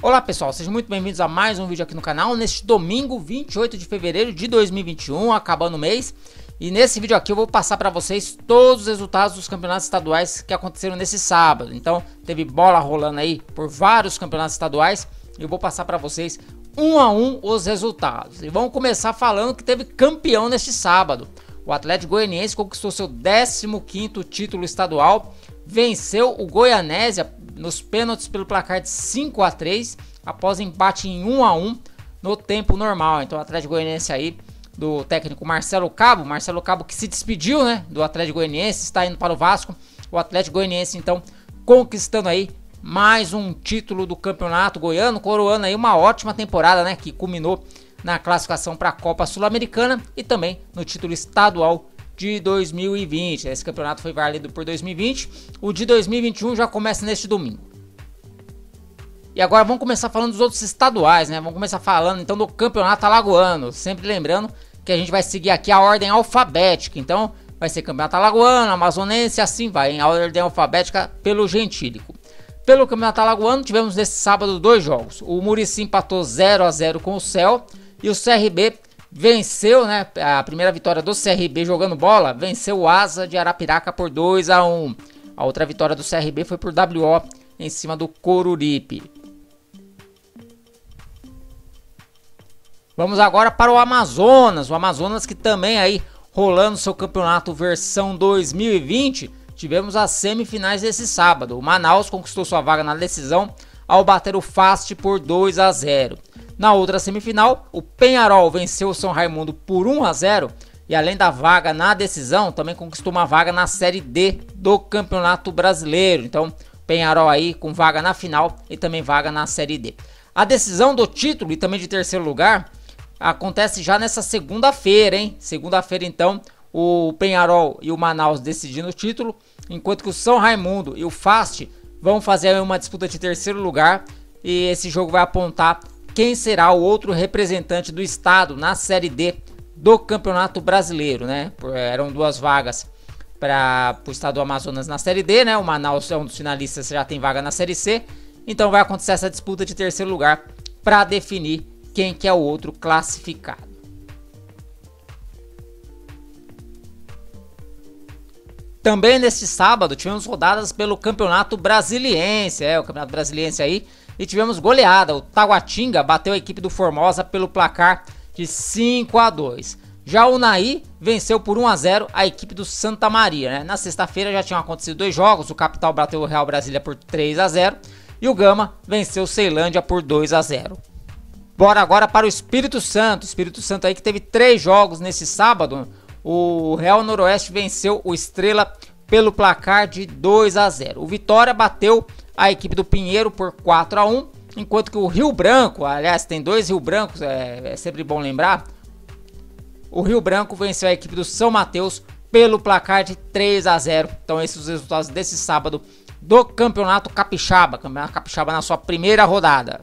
Olá pessoal, sejam muito bem-vindos a mais um vídeo aqui no canal. Neste domingo 28 de fevereiro de 2021, acabando o mês. E nesse vídeo aqui eu vou passar para vocês todos os resultados dos campeonatos estaduais que aconteceram nesse sábado. Então teve bola rolando aí por vários campeonatos estaduais. Eu vou passar para vocês um a um os resultados. E vamos começar falando que teve campeão neste sábado. O Atlético Goianiense conquistou seu 15º título estadual. Venceu o Goianésia nos pênaltis pelo placar de 5-3, após empate em 1-1 no tempo normal. Então o Atlético Goianiense aí, do técnico Marcelo Cabo que se despediu, né, do Atlético Goianiense, está indo para o Vasco. O Atlético Goianiense então conquistando aí mais um título do campeonato goiano, coroando aí uma ótima temporada, né, que culminou na classificação para a Copa Sul-Americana e também no título estadual de 2020. Esse campeonato foi válido por 2020. O de 2021 já começa neste domingo. E agora vamos começar falando dos outros estaduais, né? Vamos começar falando então do campeonato alagoano. Sempre lembrando que a gente vai seguir aqui a ordem alfabética. Então vai ser campeonato alagoano, amazonense, assim vai, em ordem alfabética pelo gentílico. Pelo campeonato alagoano tivemos nesse sábado dois jogos. O Muricy empatou 0-0 com o Céu e o CRB venceu, né, a primeira vitória do CRB jogando bola, venceu o Asa de Arapiraca por 2-1. A outra vitória do CRB foi por WO em cima do Coruripe. Vamos agora para o Amazonas que também aí rolando seu campeonato versão 2020. Tivemos as semifinais desse sábado. O Manaus conquistou sua vaga na decisão ao bater o Fast por 2-0. Na outra semifinal, o Penharol venceu o São Raimundo por 1-0 e além da vaga na decisão, também conquistou uma vaga na Série D do Campeonato Brasileiro. Então, Penharol aí com vaga na final e também vaga na Série D. A decisão do título e também de terceiro lugar acontece já nessa segunda-feira, hein? Segunda-feira, então, o Penharol e o Manaus decidindo o título, enquanto que o São Raimundo e o Fast vão fazer uma disputa de terceiro lugar e esse jogo vai apontar quem será o outro representante do estado na Série D do Campeonato Brasileiro, né? Eram duas vagas para o estado do Amazonas na Série D, né? O Manaus é um dos finalistas, já tem vaga na Série C. Então vai acontecer essa disputa de terceiro lugar para definir quem que é o outro classificado. Também neste sábado tivemos rodadas pelo Campeonato Brasiliense, o Campeonato Brasiliense aí, e tivemos goleada. O Taguatinga bateu a equipe do Formosa pelo placar de 5-2. Já o Naí venceu por 1-0 a equipe do Santa Maria, né? Na sexta-feira já tinham acontecido dois jogos, o Capital bateu o Real Brasília por 3-0 e o Gama venceu o Ceilândia por 2-0. Bora agora para o Espírito Santo. Espírito Santo aí que teve 3 jogos nesse sábado. O Real Noroeste venceu o Estrela pelo placar de 2-0. O Vitória bateu a equipe do Pinheiro por 4-1, enquanto que o Rio Branco, aliás, tem dois Rio Brancos, é sempre bom lembrar. O Rio Branco venceu a equipe do São Mateus pelo placar de 3-0. Então esses são os resultados desse sábado do Campeonato Capixaba. Campeonato Capixaba na sua primeira rodada.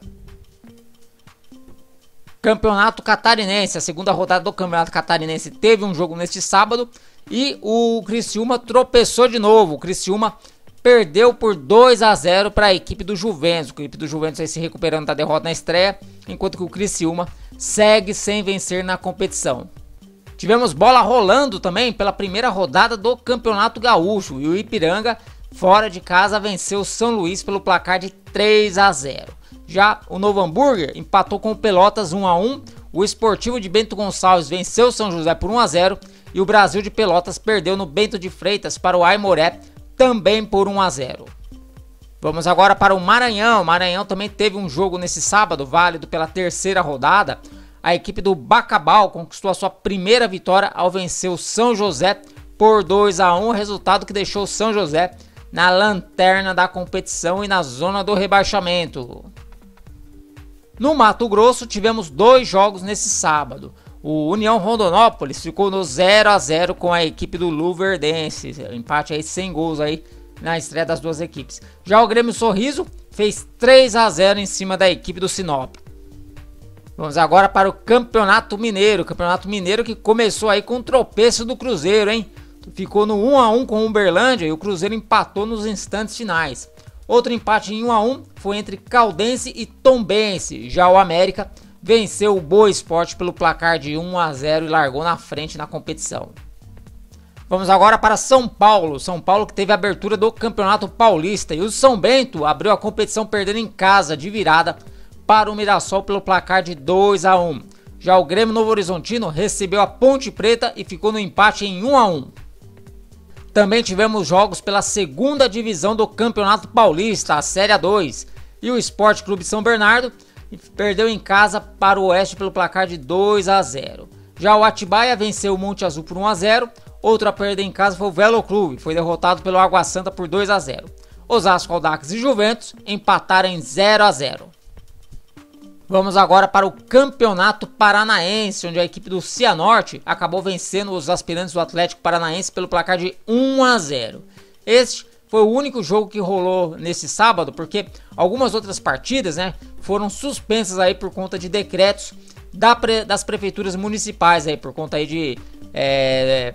Campeonato Catarinense, a segunda rodada do Campeonato Catarinense teve um jogo neste sábado e o Criciúma tropeçou de novo. O Criciúma perdeu por 2-0 para a equipe do Juventus. A equipe do Juventus aí se recuperando da derrota na estreia, enquanto que o Criciúma segue sem vencer na competição. Tivemos bola rolando também pela primeira rodada do Campeonato Gaúcho e o Ipiranga, fora de casa, venceu o São Luís pelo placar de 3-0. Já o Novo Hamburger empatou com o Pelotas 1-1, o Esportivo de Bento Gonçalves venceu o São José por 1-0 e o Brasil de Pelotas perdeu no Bento de Freitas para o Aimoré também por 1-0. Vamos agora para o Maranhão. O Maranhão também teve um jogo nesse sábado, válido pela terceira rodada. A equipe do Bacabal conquistou a sua primeira vitória ao vencer o São José por 2-1, resultado que deixou o São José na lanterna da competição e na zona do rebaixamento. No Mato Grosso tivemos 2 jogos nesse sábado. O União Rondonópolis ficou no 0-0 com a equipe do Luverdense. Empate aí sem gols aí na estreia das duas equipes. Já o Grêmio Sorriso fez 3-0 em cima da equipe do Sinop. Vamos agora para o Campeonato Mineiro. O Campeonato Mineiro que começou aí com um tropeço do Cruzeiro, hein? Ficou no 1-1 com o Uberlândia e o Cruzeiro empatou nos instantes finais. Outro empate em 1 a 1 foi entre Caldense e Tombense. Já o América venceu o Boa Esporte pelo placar de 1 a 0 e largou na frente na competição. Vamos agora para São Paulo. São Paulo que teve a abertura do Campeonato Paulista e o São Bento abriu a competição perdendo em casa de virada para o Mirassol pelo placar de 2 a 1. Já o Grêmio Novo Horizontino recebeu a Ponte Preta e ficou no empate em 1 a 1. Também tivemos jogos pela segunda divisão do Campeonato Paulista, a Série A2, e o Sport Clube São Bernardo perdeu em casa para o Oeste pelo placar de 2 a 0. Já o Atibaia venceu o Monte Azul por 1 a 0. Outro a perder em casa foi o Velo Clube, foi derrotado pelo Água Santa por 2 a 0. Osasco, Audax e Juventus empataram em 0 a 0. Vamos agora para o Campeonato Paranaense, onde a equipe do Cianorte acabou vencendo os aspirantes do Atlético Paranaense pelo placar de 1 a 0. Este foi o único jogo que rolou nesse sábado, porque algumas outras partidas, foram suspensas aí por conta de decretos das prefeituras municipais aí, por conta aí de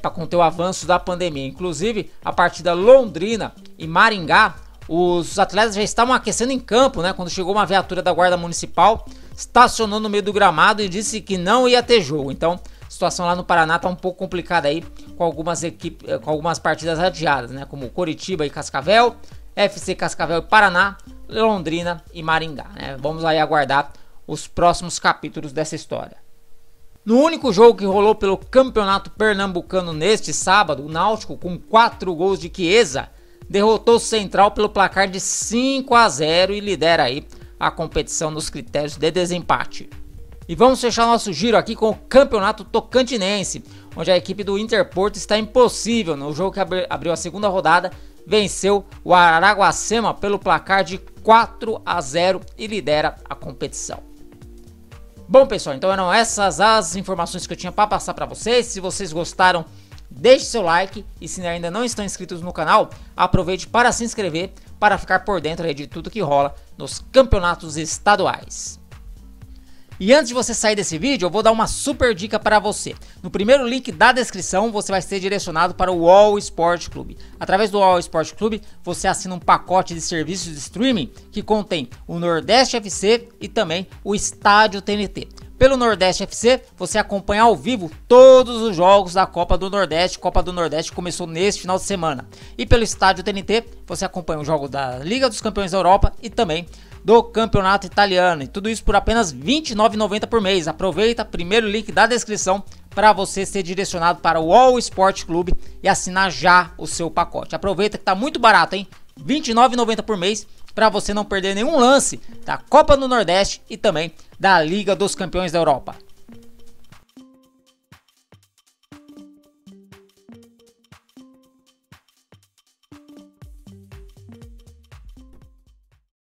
para conter o avanço da pandemia. Inclusive, a partida Londrina e Maringá, os atletas já estavam aquecendo em campo, quando chegou uma viatura da Guarda Municipal, estacionou no meio do gramado e disse que não ia ter jogo. Então, a situação lá no Paraná tá um pouco complicada aí, com algumas partidas adiadas, como Coritiba e Cascavel, FC Cascavel e Paraná, Londrina e Maringá, Vamos aí aguardar os próximos capítulos dessa história. No único jogo que rolou pelo Campeonato Pernambucano neste sábado, o Náutico, com 4 gols de Chiesa, derrotou o Central pelo placar de 5 a 0 e lidera aí a competição nos critérios de desempate. E vamos fechar nosso giro aqui com o Campeonato Tocantinense, onde a equipe do Interporto está impossível. No jogo que abriu a segunda rodada, venceu o Araguacema pelo placar de 4 a 0 e lidera a competição. Bom, pessoal, então eram essas as informações que eu tinha para passar para vocês. Se vocês gostaram, deixe seu like e se ainda não estão inscritos no canal, aproveite para se inscrever para ficar por dentro aí de tudo que rola nos campeonatos estaduais. E antes de você sair desse vídeo, eu vou dar uma super dica para você. No primeiro link da descrição, você vai ser direcionado para o All Sport Clube. Através do All Sport Clube, você assina um pacote de serviços de streaming que contém o Nordeste FC e também o Estádio TNT. Pelo Nordeste FC, você acompanha ao vivo todos os jogos da Copa do Nordeste. Copa do Nordeste começou neste final de semana. E pelo Estádio TNT, você acompanha o jogo da Liga dos Campeões da Europa e também do Campeonato Italiano. E tudo isso por apenas R$ 29,90 por mês. Aproveita, primeiro link da descrição, para você ser direcionado para o All Sport Clube e assinar já o seu pacote. Aproveita que tá muito barato, hein? R$ 29,90 por mês, para você não perder nenhum lance da Copa do Nordeste e também da Liga dos Campeões da Europa.